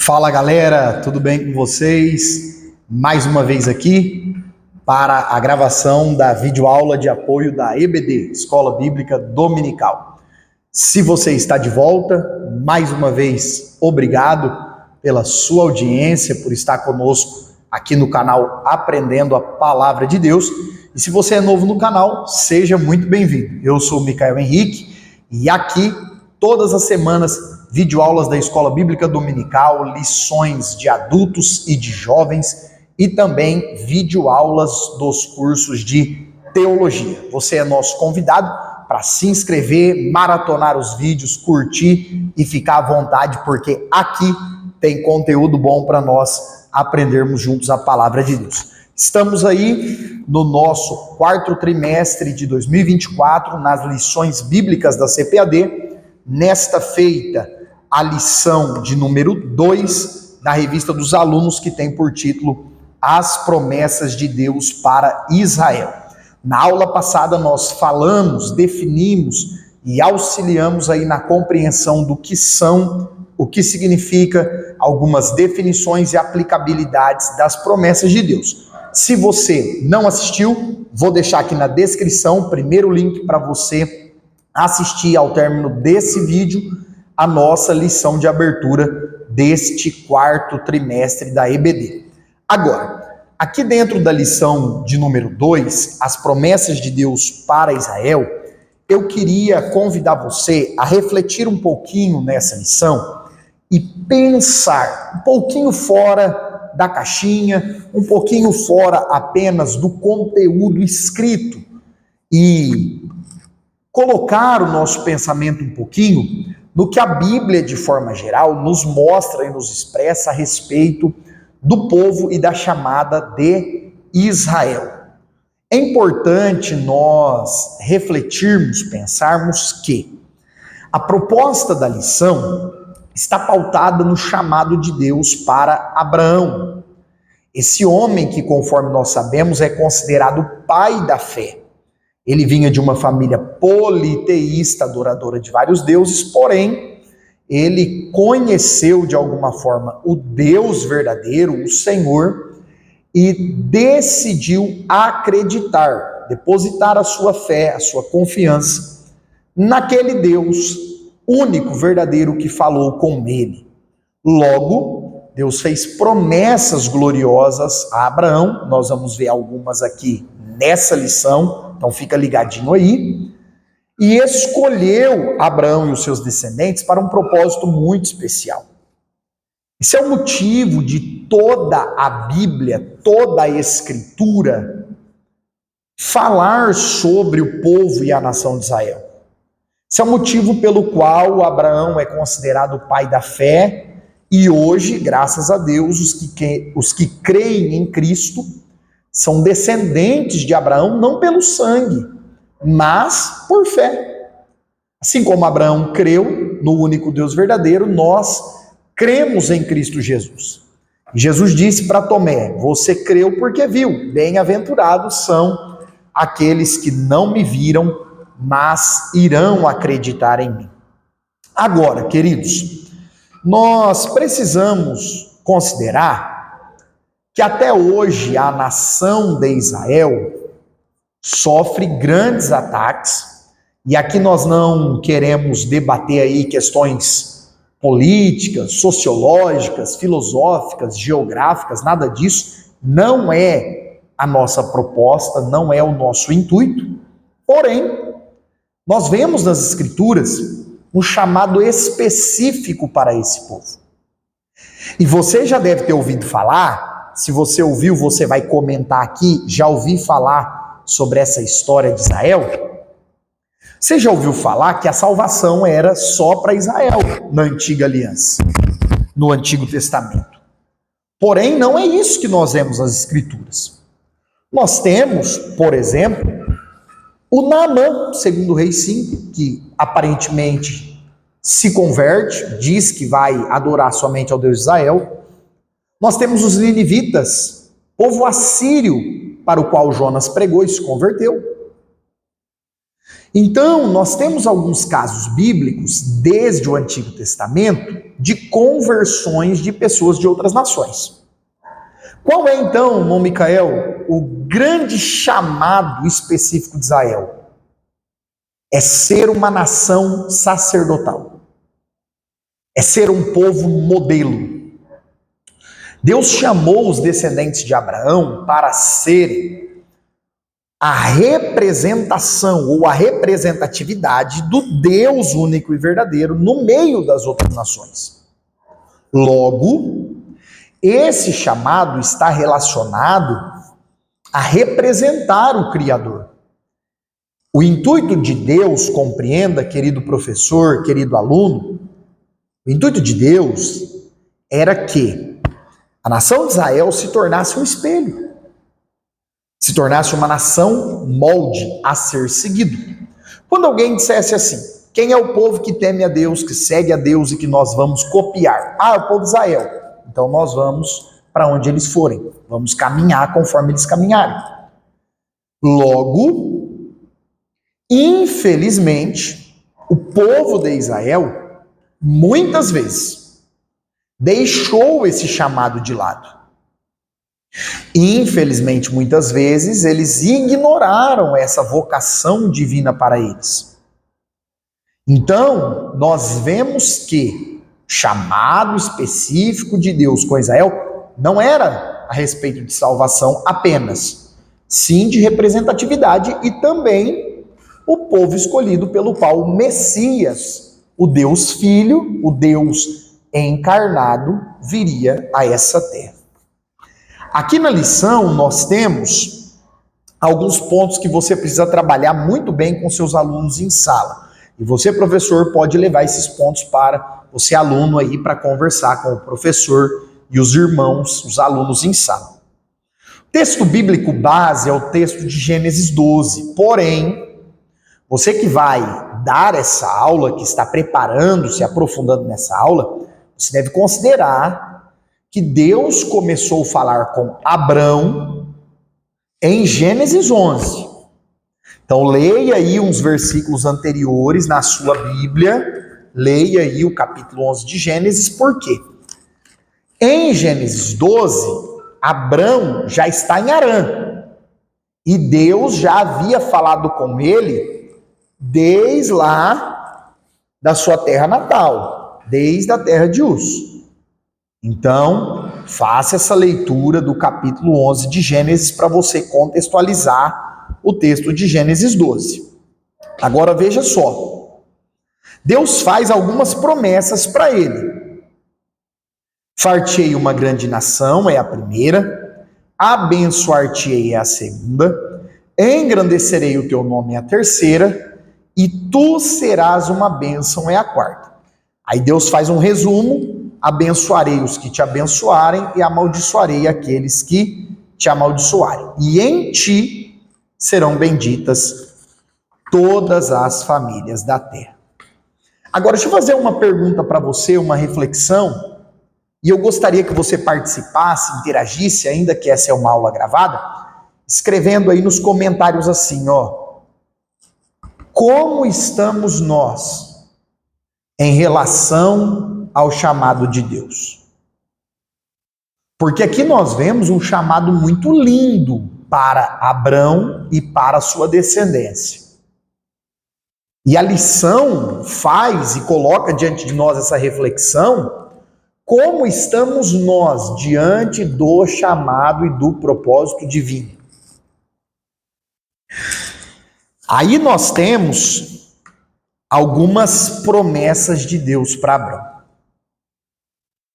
Fala galera, tudo bem com vocês? Mais uma vez aqui para a gravação da videoaula de apoio da EBD, Escola Bíblica Dominical. Se você está de volta, mais uma vez, obrigado pela sua audiência, por estar conosco aqui no canal Aprendendo a Palavra de Deus. E se você é novo no canal, seja muito bem-vindo. Eu sou o Micael Henrique e aqui, todas as semanas, videoaulas da Escola Bíblica Dominical, lições de adultos e de jovens e também videoaulas dos cursos de teologia. Você é nosso convidado para se inscrever, maratonar os vídeos, curtir e ficar à vontade, porque aqui tem conteúdo bom para nós aprendermos juntos a palavra de Deus. Estamos aí no nosso quarto trimestre de 2024, nas lições bíblicas da CPAD. Nesta feita, a lição de número 2 da revista dos alunos, que tem por título As Promessas de Deus para Israel. Na aula passada nós falamos, definimos e auxiliamos aí na compreensão do que são, o que significa, algumas definições e aplicabilidades das promessas de Deus. Se você não assistiu, vou deixar aqui na descrição o primeiro link para você assistir ao término desse vídeo a nossa lição de abertura deste quarto trimestre da EBD. Agora, aqui dentro da lição de número 2, as promessas de Deus para Israel, eu queria convidar você a refletir um pouquinho nessa lição e pensar um pouquinho fora da caixinha, um pouquinho fora apenas do conteúdo escrito e colocar o nosso pensamento um pouquinho no que a Bíblia, de forma geral, nos mostra e nos expressa a respeito do povo e da chamada de Israel. É importante nós refletirmos, pensarmos que a proposta da lição está pautada no chamado de Deus para Abraão. Esse homem que, conforme nós sabemos, é considerado o pai da fé. Ele vinha de uma família politeísta, adoradora de vários deuses, porém, ele conheceu de alguma forma o Deus verdadeiro, o Senhor, e decidiu acreditar, depositar a sua fé, a sua confiança naquele Deus único, verdadeiro, que falou com ele. Logo, Deus fez promessas gloriosas a Abraão, nós vamos ver algumas aqui nessa lição, então fica ligadinho aí, e escolheu Abraão e os seus descendentes para um propósito muito especial. Esse é o motivo de toda a Bíblia, toda a Escritura, falar sobre o povo e a nação de Israel. Esse é o motivo pelo qual Abraão é considerado o pai da fé, e hoje, graças a Deus, os que creem em Cristo são descendentes de Abraão, não pelo sangue, mas por fé. Assim como Abraão creu no único Deus verdadeiro, nós cremos em Cristo Jesus. Jesus disse para Tomé: você creu porque viu, bem-aventurados são aqueles que não me viram, mas irão acreditar em mim. Agora, queridos, nós precisamos considerar que até hoje a nação de Israel sofre grandes ataques, e aqui nós não queremos debater aí questões políticas, sociológicas, filosóficas, geográficas, nada disso, não é a nossa proposta, não é o nosso intuito, porém, nós vemos nas Escrituras um chamado específico para esse povo. E você já deve ter ouvido falar, se você ouviu, você vai comentar aqui, já ouvi falar sobre essa história de Israel? Você já ouviu falar que a salvação era só para Israel na antiga aliança, no Antigo Testamento? Porém, não é isso que nós vemos nas Escrituras. Nós temos, por exemplo, o Naamã, segundo o Rei 5, que aparentemente se converte, diz que vai adorar somente ao Deus de Israel. Nós temos os ninivitas, povo assírio, para o qual Jonas pregou e se converteu. Então, nós temos alguns casos bíblicos, desde o Antigo Testamento, de conversões de pessoas de outras nações. Qual é, então, irmão Micael, o grande chamado específico de Israel? É ser uma nação sacerdotal. É ser um povo modelo. Deus chamou os descendentes de Abraão para serem a representação ou a representatividade do Deus único e verdadeiro no meio das outras nações. Logo, esse chamado está relacionado a representar o Criador. O intuito de Deus, compreenda, querido professor, querido aluno, o intuito de Deus era que a nação de Israel se tornasse um espelho, se tornasse uma nação molde a ser seguido. Quando alguém dissesse assim, quem é o povo que teme a Deus, que segue a Deus e que nós vamos copiar? Ah, o povo de Israel. Então nós vamos para onde eles forem, vamos caminhar conforme eles caminharem. Logo, infelizmente, o povo de Israel, muitas vezes, deixou esse chamado de lado. Infelizmente, muitas vezes, eles ignoraram essa vocação divina para eles. Então, nós vemos que o chamado específico de Deus com Israel não era a respeito de salvação apenas, sim de representatividade e também o povo escolhido pelo qual o Messias, o Deus Filho, o Deus encarnado, viria a essa terra. Aqui na lição nós temos alguns pontos que você precisa trabalhar muito bem com seus alunos em sala. E você, professor, pode levar esses pontos para você, aluno, aí para conversar com o professor e os irmãos, os alunos em sala. O texto bíblico base é o texto de Gênesis 12. Porém, você que vai dar essa aula, que está preparando, se aprofundando nessa aula, você deve considerar que Deus começou a falar com Abrão em Gênesis 11. Então leia aí uns versículos anteriores na sua Bíblia, leia aí o capítulo 11 de Gênesis, por quê? Em Gênesis 12, Abrão já está em Harã, e Deus já havia falado com ele desde lá da sua terra natal, desde a terra de Uz. Então, faça essa leitura do capítulo 11 de Gênesis para você contextualizar o texto de Gênesis 12. Agora veja só. Deus faz algumas promessas para ele. Far-te-ei uma grande nação, é a primeira. Abençoar-te-ei, é a segunda. Engrandecerei o teu nome, é a terceira. E tu serás uma bênção, é a quarta. Aí Deus faz um resumo. Abençoarei os que te abençoarem e amaldiçoarei aqueles que te amaldiçoarem. E em ti serão benditas todas as famílias da terra. Agora, deixa eu fazer uma pergunta para você, uma reflexão, e eu gostaria que você participasse, interagisse, ainda que essa é uma aula gravada, escrevendo aí nos comentários assim, ó. Como estamos nós em relação ao chamado de Deus? Porque aqui nós vemos um chamado muito lindo para Abrão e para a sua descendência. E a lição faz e coloca diante de nós essa reflexão, como estamos nós diante do chamado e do propósito divino. Aí nós temos algumas promessas de Deus para Abrão.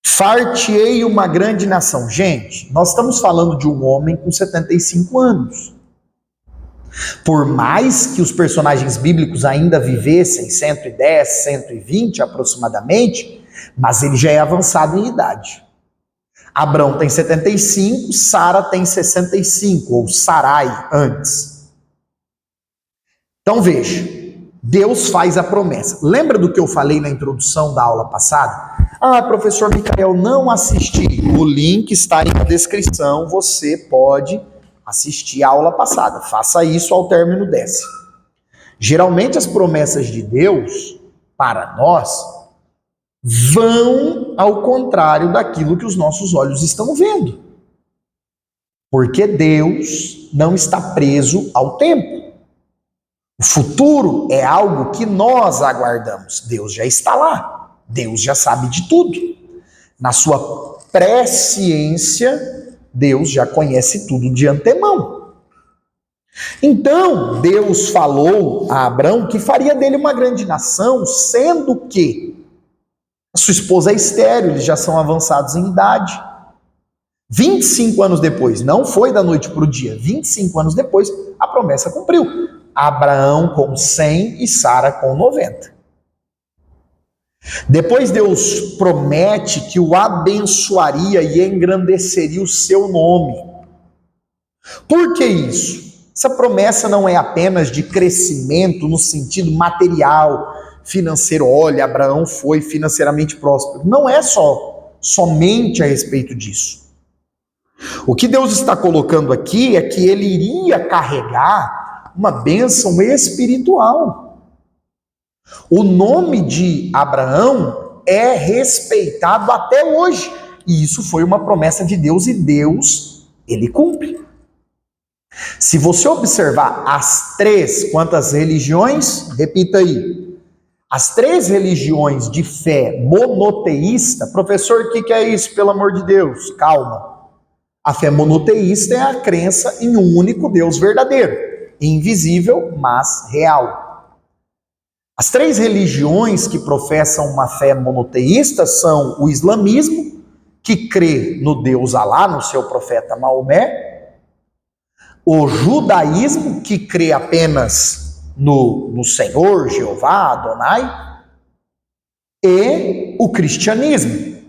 Far-te-ei uma grande nação. Gente, nós estamos falando de um homem com 75 anos. Por mais que os personagens bíblicos ainda vivessem 110, 120 aproximadamente, mas ele já é avançado em idade. Abrão tem 75, Sara tem 65, ou Sarai antes. Então veja, Deus faz a promessa. Lembra do que eu falei na introdução da aula passada? Ah, professor Micael, não assisti. O link está aí na descrição, você pode assistir a aula passada. Faça isso ao término dessa. Geralmente as promessas de Deus para nós vão ao contrário daquilo que os nossos olhos estão vendo. Porque Deus não está preso ao tempo. O futuro é algo que nós aguardamos. Deus já está lá. Deus já sabe de tudo. Na sua presciência, Deus já conhece tudo de antemão. Então, Deus falou a Abrão que faria dele uma grande nação, sendo que a sua esposa é estéril, eles já são avançados em idade. 25 anos depois, não foi da noite para o dia, 25 anos depois, a promessa cumpriu. Abraão com 100 e Sara com 90. Depois Deus promete que o abençoaria e engrandeceria o seu nome. Por que isso? Essa promessa não é apenas de crescimento no sentido material, financeiro. Olha, Abraão foi financeiramente próspero. Não é somente a respeito disso. O que Deus está colocando aqui é que ele iria carregar uma bênção espiritual. O nome de Abraão é respeitado até hoje. E isso foi uma promessa de Deus e Deus, ele cumpre. Se você observar as três, quantas religiões? Repita aí. As três religiões de fé monoteísta, professor, o que é isso, pelo amor de Deus? Calma. A fé monoteísta é a crença em um único Deus verdadeiro, invisível, mas real. As três religiões que professam uma fé monoteísta são o islamismo, que crê no Deus Alá, no seu profeta Maomé, o judaísmo, que crê apenas no Senhor, Jeová, Adonai, e o cristianismo,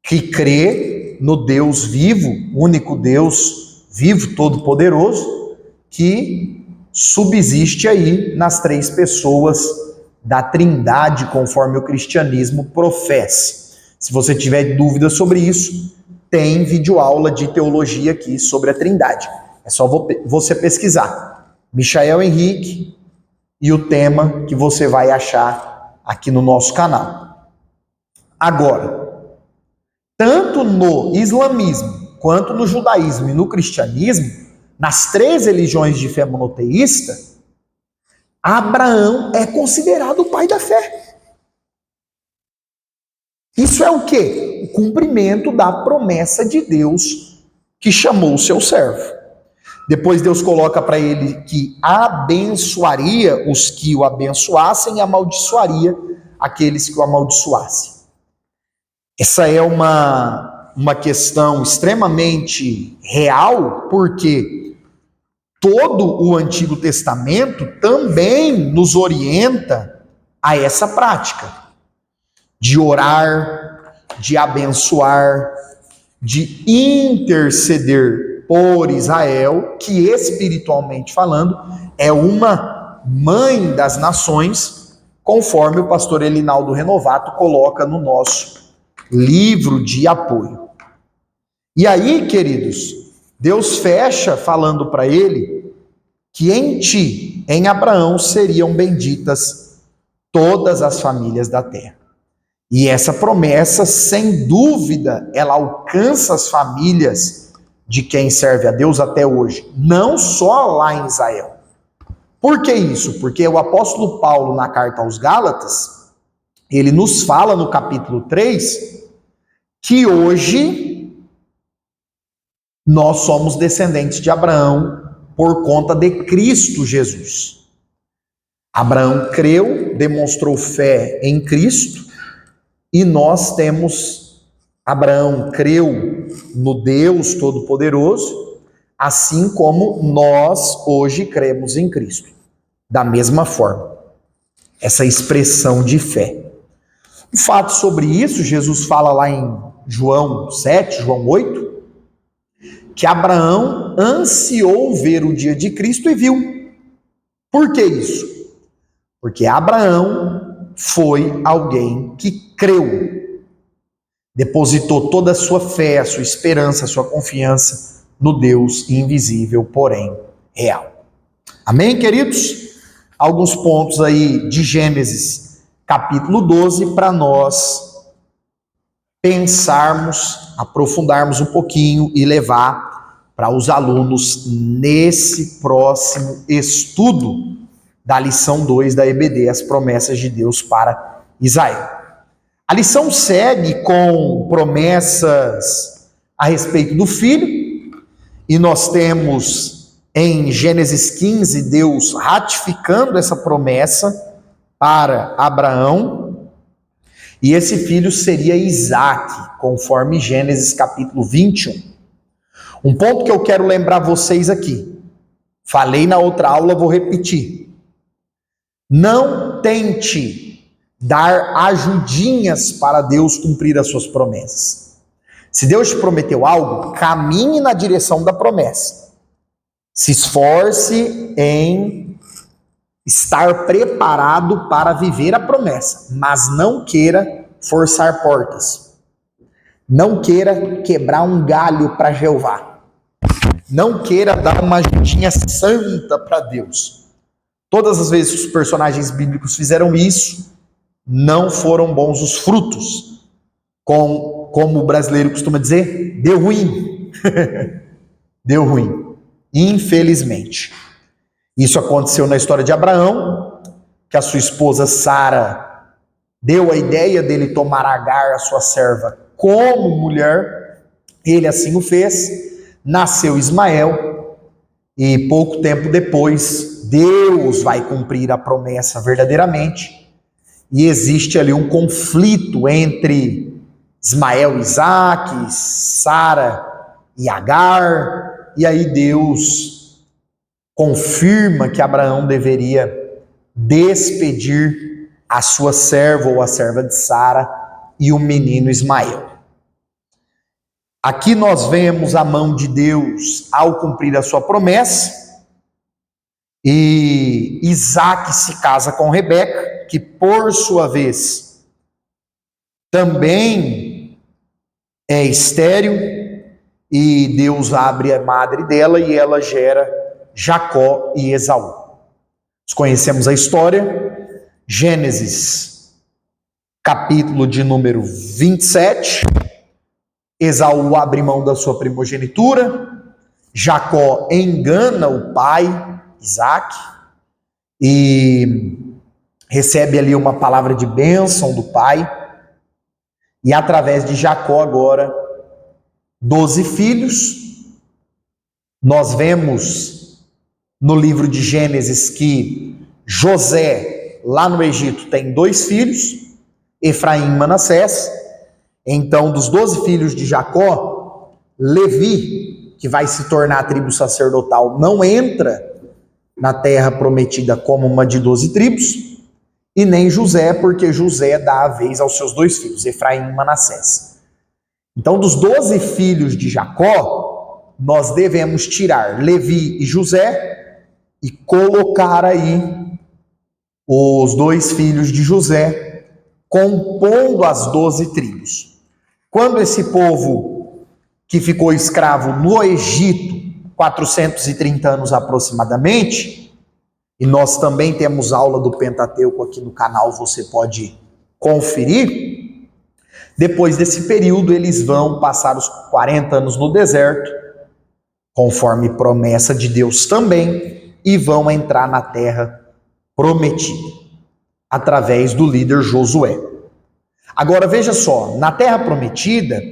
que crê no Deus vivo, único Deus vivo, todo-poderoso, que subsiste aí nas três pessoas da Trindade, conforme o cristianismo professa. Se você tiver dúvida sobre isso, tem videoaula de teologia aqui sobre a Trindade. É só você pesquisar. Michael Henrique e o tema que você vai achar aqui no nosso canal. Agora, tanto no islamismo, quanto no judaísmo e no cristianismo, nas três religiões de fé monoteísta, Abraão é considerado o pai da fé. Isso é o quê? O cumprimento da promessa de Deus que chamou o seu servo. Depois Deus coloca para ele que abençoaria os que o abençoassem e amaldiçoaria aqueles que o amaldiçoassem. Essa é uma questão extremamente real, porque todo o Antigo Testamento também nos orienta a essa prática de orar, de abençoar, de interceder por Israel, que espiritualmente falando é uma mãe das nações, conforme o pastor Elinaldo Renovato coloca no nosso livro de apoio. E aí, queridos, Deus fecha falando para ele que em ti, em Abraão, seriam benditas todas as famílias da terra. E essa promessa, sem dúvida, ela alcança as famílias de quem serve a Deus até hoje, não só lá em Israel. Por que isso? Porque o apóstolo Paulo, na carta aos Gálatas, ele nos fala no capítulo 3, que hoje nós somos descendentes de Abraão por conta de Cristo Jesus. Abraão creu, demonstrou fé em Cristo, e nós temos... Abraão creu no Deus Todo-Poderoso, assim como nós hoje cremos em Cristo. Da mesma forma, essa expressão de fé. O fato sobre isso, Jesus fala lá em João 7, João 8, que Abraão ansiou ver o dia de Cristo e viu. Por que isso? Porque Abraão foi alguém que creu. Depositou toda a sua fé, a sua esperança, a sua confiança no Deus invisível, porém real. Amém, queridos? alguns pontos aí de Gênesis, capítulo 12, para nós pensarmos, aprofundarmos um pouquinho e levar para os alunos nesse próximo estudo da lição 2 da EBD, as promessas de Deus para Israel. A lição segue com promessas a respeito do filho, e nós temos em Gênesis 15 Deus ratificando essa promessa para Abraão, e esse filho seria Isaque, conforme Gênesis capítulo 21. Um ponto que eu quero lembrar vocês aqui, falei na outra aula, vou repetir. Não tente dar ajudinhas para Deus cumprir as suas promessas. Se Deus te prometeu algo, caminhe na direção da promessa. Se esforce em estar preparado para viver a promessa, mas não queira forçar portas. Não queira quebrar um galho para Jeová. Não queira dar uma ajudinha santa para Deus. Todas as vezes que os personagens bíblicos fizeram isso, não foram bons os frutos. Como o brasileiro costuma dizer, deu ruim. Deu ruim. Infelizmente. Isso aconteceu na história de Abraão, que a sua esposa Sara deu a ideia dele tomar Agar, a sua serva, como mulher. Ele assim o fez. Nasceu Ismael, e pouco tempo depois, Deus vai cumprir a promessa verdadeiramente. E existe ali um conflito entre Ismael e Isaque, Sara e Agar, e aí Deus confirma que Abraão deveria despedir a sua serva ou a serva de Sara e o menino Ismael. Aqui nós vemos a mão de Deus ao cumprir a sua promessa, e Isaque se casa com Rebeca, que por sua vez também é estéril, e Deus abre a madre dela e ela gera Jacó e Esaú. Nós conhecemos a história, Gênesis, capítulo de número 27, Esaú abre mão da sua primogenitura, Jacó engana o pai, Isaque, e recebe ali uma palavra de bênção do pai, e através de Jacó agora, 12 filhos. Nós vemos no livro de Gênesis que José, lá no Egito, tem 2 filhos, Efraim e Manassés. Então, dos 12 filhos de Jacó, Levi, que vai se tornar a tribo sacerdotal, não entra na terra prometida como uma de 12 tribos, e nem José, porque José dá a vez aos seus 2 filhos, Efraim e Manassés. Então, dos 12 filhos de Jacó, nós devemos tirar Levi e José e colocar aí os 2 filhos de José, compondo as 12 tribos. Quando esse povo que ficou escravo no Egito, 430 anos aproximadamente, e nós também temos aula do Pentateuco aqui no canal, você pode conferir. Depois desse período, eles vão passar os 40 anos no deserto, conforme promessa de Deus também, e vão entrar na terra prometida, através do líder Josué. Agora veja só, na terra prometida,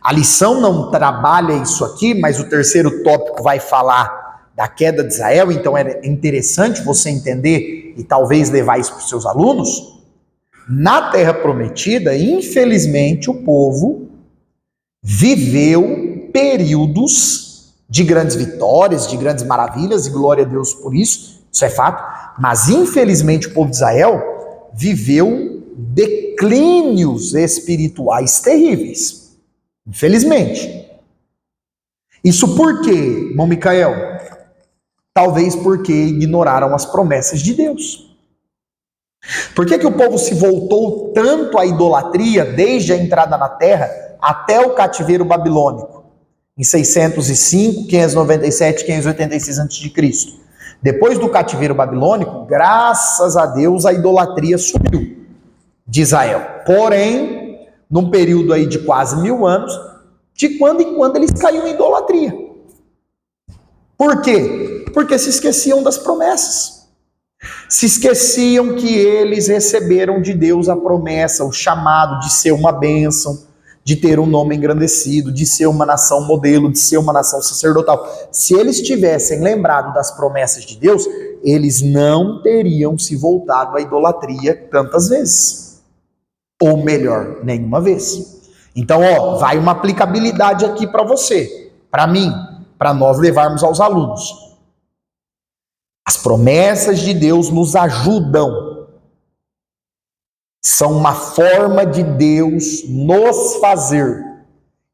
a lição não trabalha isso aqui, mas o terceiro tópico vai falar da queda de Israel, então é interessante você entender e talvez levar isso para os seus alunos. Na terra prometida, infelizmente, o povo viveu períodos de grandes vitórias, de grandes maravilhas, e glória a Deus por isso é fato, mas infelizmente o povo de Israel viveu declínios espirituais terríveis, infelizmente. Isso por quê, irmão Micael? Talvez porque ignoraram as promessas de Deus. Por que o povo se voltou tanto à idolatria desde a entrada na terra até o cativeiro babilônico? Em 605, 597, 586 a.C. Depois do cativeiro babilônico, graças a Deus, a idolatria sumiu de Israel. Porém, num período aí de quase 1000 anos, de quando em quando eles caíam em idolatria. Por quê? Porque se esqueciam das promessas. Se esqueciam que eles receberam de Deus a promessa, o chamado de ser uma bênção, de ter um nome engrandecido, de ser uma nação modelo, de ser uma nação sacerdotal. Se eles tivessem lembrado das promessas de Deus, eles não teriam se voltado à idolatria tantas vezes. Ou melhor, nenhuma vez. Então, vai uma aplicabilidade aqui para você, para mim, para nós levarmos aos alunos. As promessas de Deus nos ajudam. São uma forma de Deus nos fazer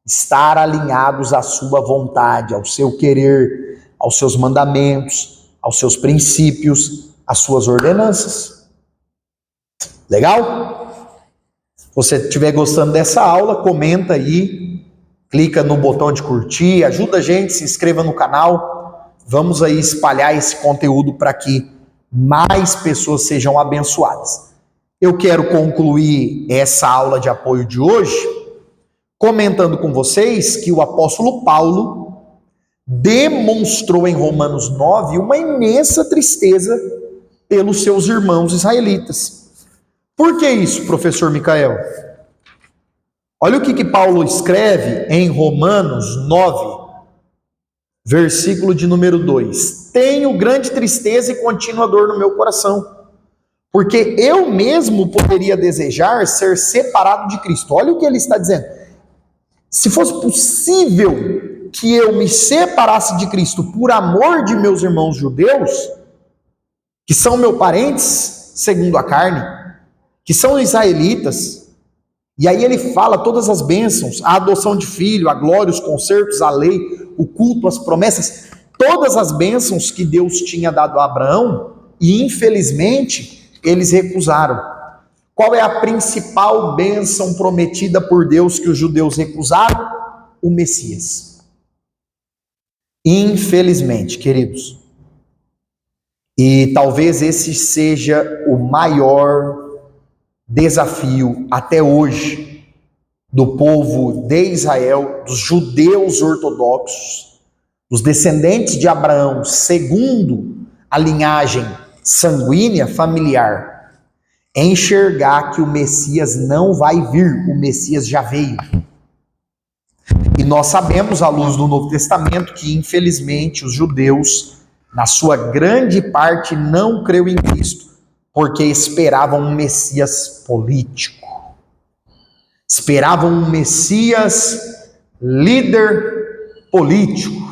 estar alinhados à sua vontade, ao seu querer, aos seus mandamentos, aos seus princípios, às suas ordenanças. Legal? Se você estiver gostando dessa aula, comenta aí, clica no botão de curtir, ajuda a gente, se inscreva no canal. Vamos aí espalhar esse conteúdo para que mais pessoas sejam abençoadas. Eu quero concluir essa aula de apoio de hoje comentando com vocês que o apóstolo Paulo demonstrou em Romanos 9 uma imensa tristeza pelos seus irmãos israelitas. Por que isso, professor Micael? Olha o que Paulo escreve em Romanos 9, versículo de número 2. Tenho grande tristeza e contínua dor no meu coração, porque eu mesmo poderia desejar ser separado de Cristo. Olha o que ele está dizendo. Se fosse possível que eu me separasse de Cristo por amor de meus irmãos judeus, que são meus parentes segundo a carne, que são israelitas, e aí ele fala todas as bênçãos, a adoção de filho, a glória, os concertos, a lei, o culto, as promessas, todas as bênçãos que Deus tinha dado a Abraão, e infelizmente eles recusaram. Qual é a principal bênção prometida por Deus que os judeus recusaram? O Messias. Infelizmente, queridos. E talvez esse seja o maior desafio até hoje do povo de Israel, dos judeus ortodoxos, dos descendentes de Abraão, segundo a linhagem sanguínea, familiar, enxergar que o Messias não vai vir, o Messias já veio. E nós sabemos, à luz do Novo Testamento, que infelizmente os judeus, na sua grande parte, não creu em Cristo, porque esperavam um Messias político. Esperavam um Messias líder político.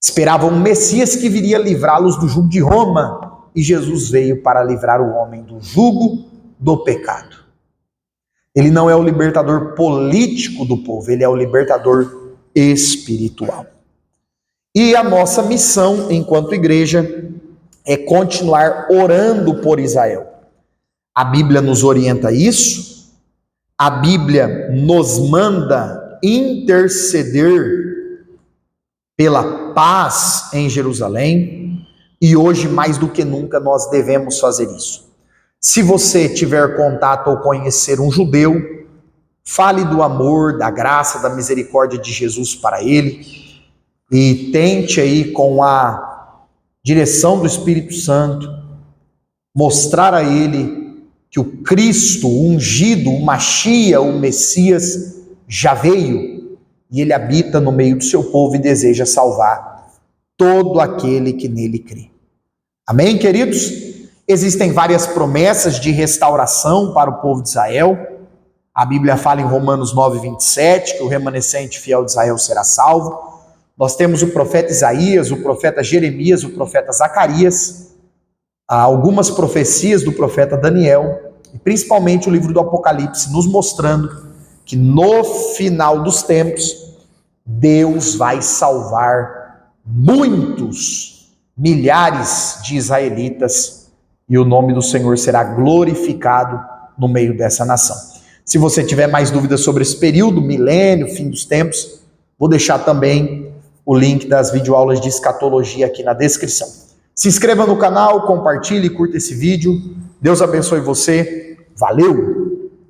Esperavam um Messias que viria livrá-los do jugo de Roma, e Jesus veio para livrar o homem do jugo do pecado. Ele não é o libertador político do povo, ele é o libertador espiritual. E a nossa missão enquanto igreja é continuar orando por Israel. A Bíblia nos orienta a isso, a Bíblia nos manda interceder pela paz em Jerusalém, e hoje mais do que nunca nós devemos fazer isso. Se você tiver contato ou conhecer um judeu, fale do amor, da graça, da misericórdia de Jesus para ele, e tente aí com a direção do Espírito Santo mostrar a ele que o Cristo, o ungido, o Machia, o Messias já veio, e ele habita no meio do seu povo e deseja salvar todo aquele que nele crê. Amém, queridos? Existem várias promessas de restauração para o povo de Israel. A Bíblia fala em Romanos 9, 27, que o remanescente fiel de Israel será salvo. Nós temos o profeta Isaías, o profeta Jeremias, o profeta Zacarias, algumas profecias do profeta Daniel, e principalmente o livro do Apocalipse, nos mostrando que no final dos tempos, Deus vai salvar muitos, milhares de israelitas, e o nome do Senhor será glorificado no meio dessa nação. Se você tiver mais dúvidas sobre esse período, milênio, fim dos tempos, vou deixar também o link das videoaulas de escatologia aqui na descrição. Se inscreva no canal, compartilhe e curta esse vídeo. Deus abençoe você. Valeu!